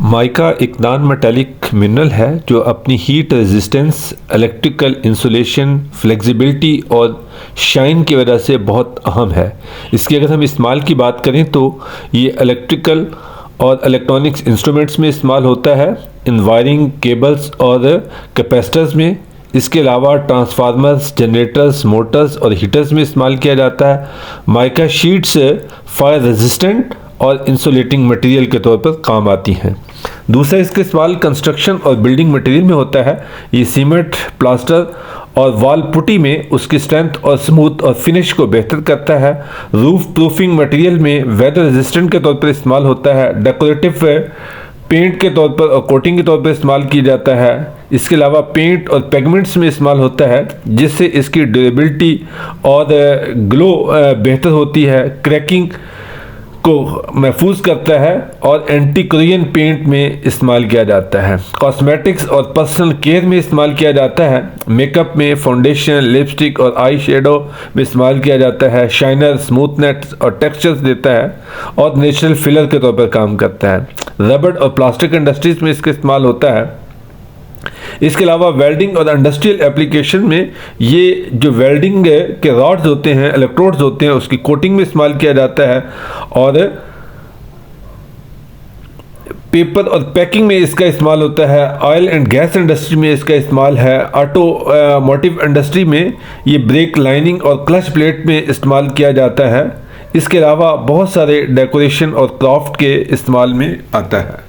Mica एक non metallic mineral है जो अपनी heat resistance, electrical insulation, flexibility और शाइन की वजह से बहुत अहम है। इसकी अगर हम इस्तेमाल की बात करें तो ये इलेक्ट्रिकल और इलेक्ट्रॉनिक्स इंस्ट्रूमेंट्स में इस्तेमाल होता है, इन वायरिंग, केबल्स और कैपेसिटर्स में। इसके अलावा ट्रांसफार्मर्स, जनरेटर्स, मोटर्स और हीटर्स में इस्तेमाल किया जाता है। माइका शीट्स फायर रेजिस्टेंट और इंसुलेटिंग मटेरियल के तौर पर काम आती हैं। दूसरा इसका इस्तेमाल कंस्ट्रक्शन और बिल्डिंग मटेरियल में होता है। ये सीमेंट, प्लास्टर और वॉल पुट्टी में उसकी स्ट्रेंथ और स्मूथ और फिनिश को बेहतर करता है। रूफ प्रूफिंग मटेरियल में वेदर रेजिस्टेंट के तौर पर इस्तेमाल होता है। डेकोरेटिव पेंट के तौर पर और कोटिंग के तौर पर इस्तेमाल किया जाता है। इसके अलावा पेंट और पिगमेंट्स में इस्तेमाल होता है, जिससे इसकी ड्यूरेबिलिटी और ग्लो बेहतर होती है, क्रैकिंग को महफूज करता है और एंटी कोरियन पेंट में इस्तेमाल किया जाता है। कॉस्मेटिक्स और पर्सनल केयर में इस्तेमाल किया जाता है। मेकअप में फाउंडेशन, लिपस्टिक और आई शेडो में इस्तेमाल किया जाता है। शाइनर, स्मूथनेस और टेक्सचर्स देता है और नेचुरल फिलर के तौर पर काम करता है। रबड़ और प्लास्टिक इंडस्ट्रीज में इसका इस्तेमाल होता है। इसके अलावा वेल्डिंग और इंडस्ट्रियल एप्लीकेशन में ये जो वेल्डिंग के रॉड्स होते हैं, इलेक्ट्रोड्स होते हैं, उसकी कोटिंग में इस्तेमाल किया जाता है। और पेपर और पैकिंग में इसका इस्तेमाल होता है। ऑयल एंड गैस इंडस्ट्री में इसका इस्तेमाल है। ऑटोमोटिव इंडस्ट्री में ये ब्रेक लाइनिंग और क्लच प्लेट में इस्तेमाल किया जाता है। इसके अलावा बहुत सारे डेकोरेशन और क्राफ्ट के इस्तेमाल में आता है।